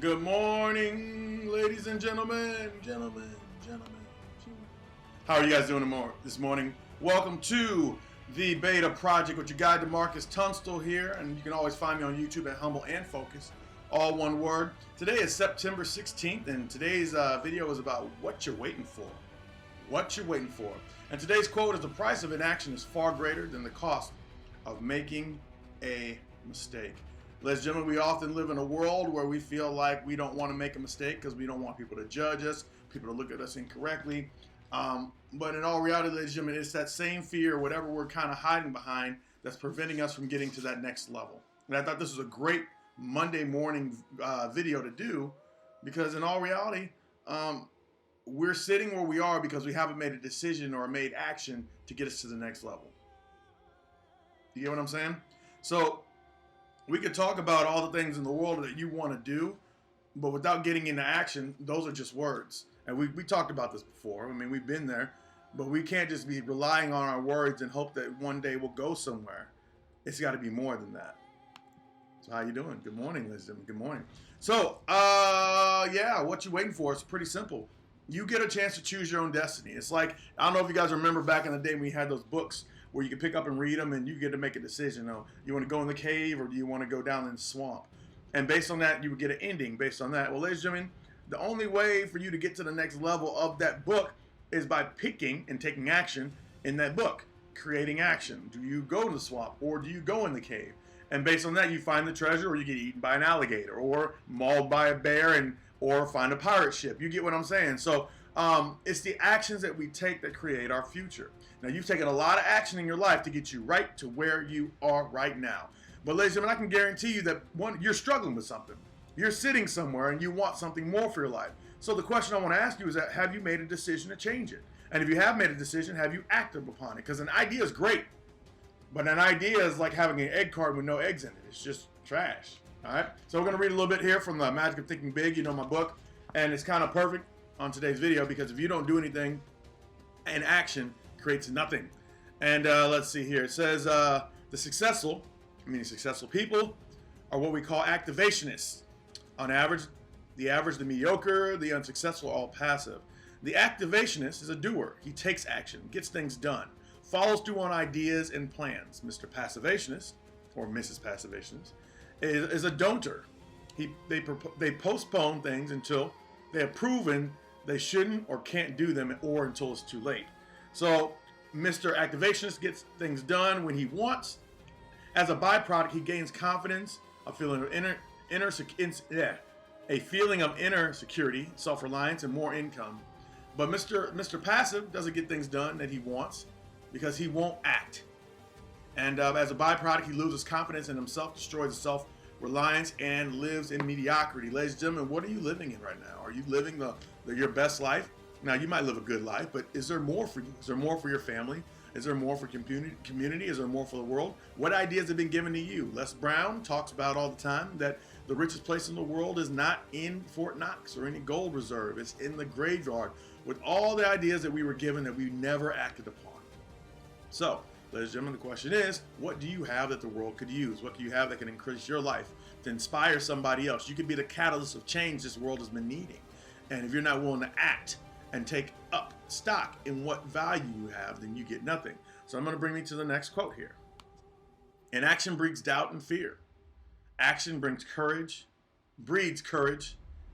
Good morning, ladies and gentlemen. How are you guys doing this morning? Welcome to the Beta Project with your guide DeMarcus Tunstall here, and you can always find me on YouTube at Humble and Focus, all one word. Today is September 16th, and today's video is about what you're waiting for. What you're waiting for. And today's quote is, the price of inaction is far greater than the cost of making a mistake. Ladies and gentlemen, we often live in a world where we feel like we don't want to make a mistake because we don't want people to judge us, people to look at us incorrectly. But in all reality, ladies and gentlemen, it's that same fear, whatever we're kind of hiding behind, that's preventing us from getting to that next level. And I thought this was a great Monday morning video to do, because in all reality, we're sitting where we are because we haven't made a decision or made action to get us to the next level. You get what I'm saying? So we could talk about all the things in the world that you want to do, but without getting into action, those are just words. And we talked about this before. I mean, we've been there, but we can't just be relying on our words and hope that one day we'll go somewhere. It's got to be more than that. So how you doing? Good morning, ladies and gentlemen. Good morning. So, yeah, what you waiting for? It's pretty simple. You get a chance to choose your own destiny. It's like, I don't know if you guys remember back in the day when we had those books where you could pick up and read them and you get to make a decision. Oh, you want to go in the cave or do you want to go down in the swamp? And based on that, you would get an ending based on that. Well, ladies and gentlemen, the only way for you to get to the next level of that book is by picking and taking action in that book, creating action. Do you go to the swamp or do you go in the cave? And based on that, you find the treasure, or you get eaten by an alligator, or mauled by a bear, or find a pirate ship. You get what I'm saying? So it's the actions that we take that create our future. Now, you've taken a lot of action in your life to get you right to where you are right now. But ladies and gentlemen, I can guarantee you that you're struggling with something. You're sitting somewhere and you want something more for your life. So the question I want to ask you is that, have you made a decision to change it? And if you have made a decision, have you acted upon it? Because an idea is great, but an idea is like having an egg carton with no eggs in it. It's just trash. All right. So we're going to read a little bit here from the Magic of Thinking Big, my book. And it's kind of perfect on today's video, because if you don't do anything, and action creates nothing. And let's see here. It says the successful people are what we call activationists. On average, the mediocre, the unsuccessful are all passive. The activationist is a doer. He takes action, gets things done, follows through on ideas and plans. Mr. Passivationist, or Mrs. Passivationist, is a don'ter. They postpone things until they have proven they shouldn't or can't do them, or until it's too late. So Mr. Activationist gets things done when he wants. As a byproduct, he gains confidence, a feeling of inner security, self-reliance, and more income. But Mr. Passive doesn't get things done that he wants because he won't act. And as a byproduct, he loses confidence in himself, destroys his self-reliance, and lives in mediocrity. Ladies and gentlemen, what are you living in right now? Are you living your best life? Now, you might live a good life, but is there more for you? Is there more for your family? Is there more for community? Is there more for the world? What ideas have been given to you? Les Brown talks about all the time that the richest place in the world is not in Fort Knox or any gold reserve. It's in the graveyard with all the ideas that we were given that we never acted upon. So, ladies and gentlemen, the question is, what do you have that the world could use? What do you have that can increase your life, to inspire somebody else? You could be the catalyst of change this world has been needing. And if you're not willing to act and take up stock in what value you have, then you get nothing. So I'm going to bring me to the next quote here. Inaction breeds doubt and fear. Action breeds courage,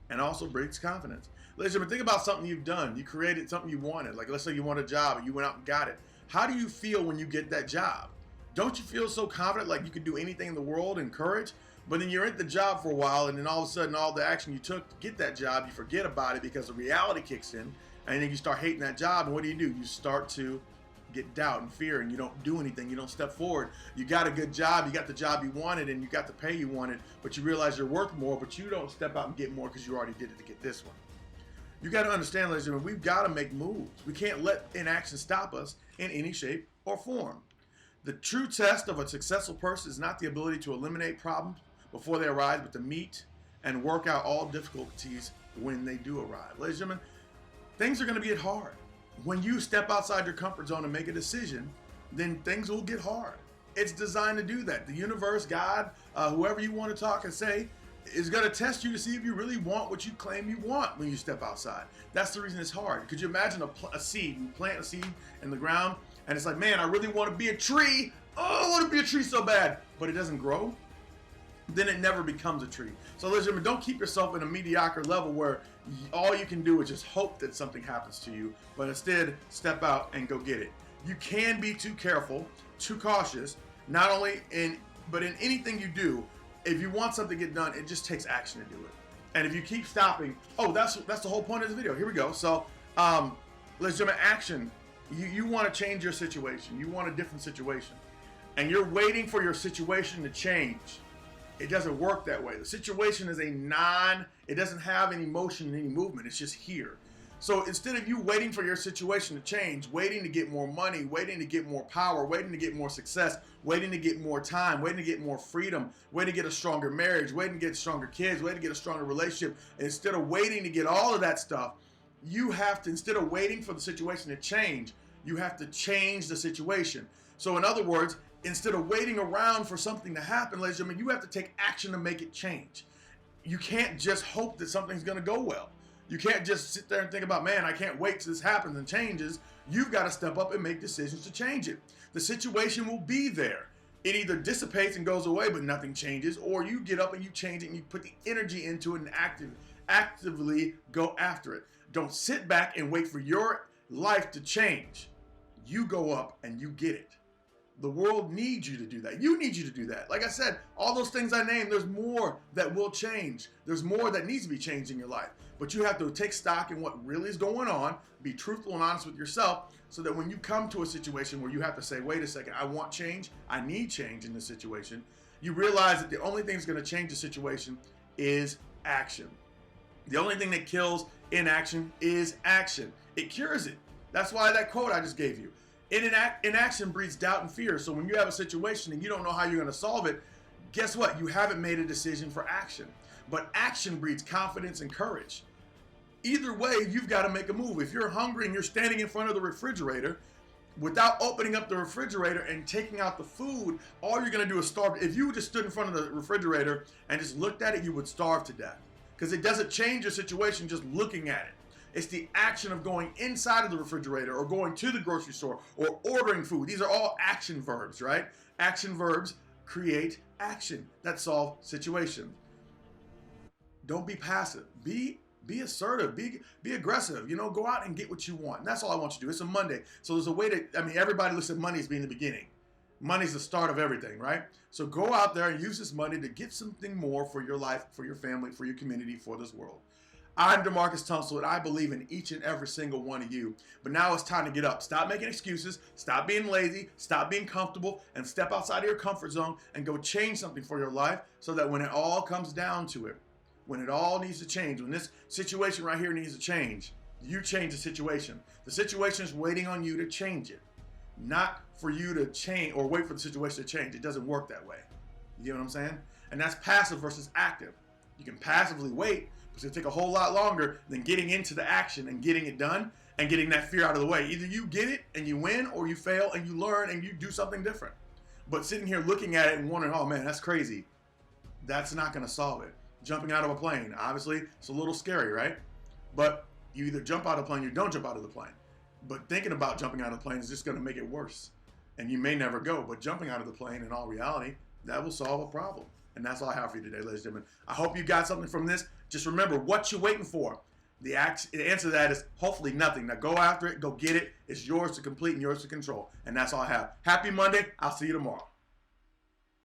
and also breeds confidence. Ladies and gentlemen, think about something you've done. You created something you wanted. Like, let's say you want a job and you went out and got it. How do you feel when you get that job? Don't you feel so confident, like you could do anything in the world, and courage? But then you're at the job for a while, and then all of a sudden, all the action you took to get that job, you forget about it because the reality kicks in, and then you start hating that job. And what do? You start to get doubt and fear, and you don't do anything. You don't step forward. You got a good job. You got the job you wanted, and you got the pay you wanted, but you realize you're worth more, but you don't step out and get more because you already did it to get this one. You got to understand, ladies and gentlemen, we've got to make moves. We can't let inaction stop us in any shape or form. The true test of a successful person is not the ability to eliminate problems before they arise, but to meet and work out all difficulties when they do arrive. Ladies and gentlemen, things are going to get hard. When you step outside your comfort zone and make a decision, then things will get hard. It's designed to do that. The universe, God, whoever you want to talk and say, is going to test you to see if you really want what you claim you want when you step outside. That's the reason it's hard. Could you imagine a seed? You plant a seed in the ground, and it's like, man, I really want to be a tree. Oh, I want to be a tree so bad, but it doesn't grow. Then it never becomes a tree. So ladies and gentlemen, don't keep yourself in a mediocre level where all you can do is just hope that something happens to you, but instead step out and go get it. You can be too careful, too cautious, not only but in anything you do. If you want something to get done, it just takes action to do it. And if you keep stopping, that's the whole point of this video. Here we go. So, ladies and gentlemen, action. You want to change your situation. You want a different situation. And you're waiting for your situation to change. It doesn't work that way. The situation is it doesn't have any motion and any movement. It's just here. So instead of you waiting for your situation to change, waiting to get more money, waiting to get more power, waiting to get more success, waiting to get more time, waiting to get more freedom, waiting to get a stronger marriage, waiting to get stronger kids, waiting to get a stronger relationship, and instead of waiting to get all of that stuff, you have to, instead of waiting for the situation to change, you have to change the situation. So in other words, instead of waiting around for something to happen, ladies and gentlemen, you have to take action to make it change. You can't just hope that something's going to go well. You can't just sit there and think about, man, I can't wait till this happens and changes. You've got to step up and make decisions to change it. The situation will be there. It either dissipates and goes away, but nothing changes, or you get up and you change it and you put the energy into it and actively go after it. Don't sit back and wait for your life to change. You go up and you get it. The world needs you to do that. You need you to do that. Like I said, all those things I named, there's more that will change. There's more that needs to be changed in your life. But you have to take stock in what really is going on, be truthful and honest with yourself, so that when you come to a situation where you have to say, wait a second, I want change, I need change in this situation, you realize that the only thing that's going to change the situation is action. The only thing that kills inaction is action. It cures it. That's why that quote I just gave you. Inaction breeds doubt and fear. So when you have a situation and you don't know how you're going to solve it, guess what? You haven't made a decision for action. But action breeds confidence and courage. Either way, you've got to make a move. If you're hungry and you're standing in front of the refrigerator, without opening up the refrigerator and taking out the food, all you're going to do is starve. If you just stood in front of the refrigerator and just looked at it, you would starve to death. Because it doesn't change your situation just looking at it. It's the action of going inside of the refrigerator or going to the grocery store or ordering food. These are all action verbs, right? Action verbs create action that solve situations. Don't be passive. Be assertive. Be aggressive. Go out and get what you want. And that's all I want you to do. It's a Monday. So there's a way to, everybody looks at money as being the beginning. Money's the start of everything, right? So go out there and use this money to get something more for your life, for your family, for your community, for this world. I'm DeMarcus Tunstall, and I believe in each and every single one of you. But now it's time to get up. Stop making excuses. Stop being lazy. Stop being comfortable. And step outside of your comfort zone and go change something for your life so that when it all comes down to it, when it all needs to change, when this situation right here needs to change, you change the situation. The situation is waiting on you to change it, not for you to change or wait for the situation to change. It doesn't work that way. You get what I'm saying? And that's passive versus active. You can passively wait, but it's going to take a whole lot longer than getting into the action and getting it done and getting that fear out of the way. Either you get it and you win, or you fail and you learn and you do something different. But sitting here looking at it and wondering, oh man, that's crazy, that's not going to solve it. Jumping out of a plane, obviously, it's a little scary, right? But you either jump out of the plane or you don't jump out of the plane. But thinking about jumping out of the plane is just going to make it worse. And you may never go. But jumping out of the plane, in all reality, that will solve a problem. And that's all I have for you today, ladies and gentlemen. I hope you got something from this. Just remember, what you're waiting for. The answer to that is hopefully nothing. Now go after it. Go get it. It's yours to complete and yours to control. And that's all I have. Happy Monday. I'll see you tomorrow.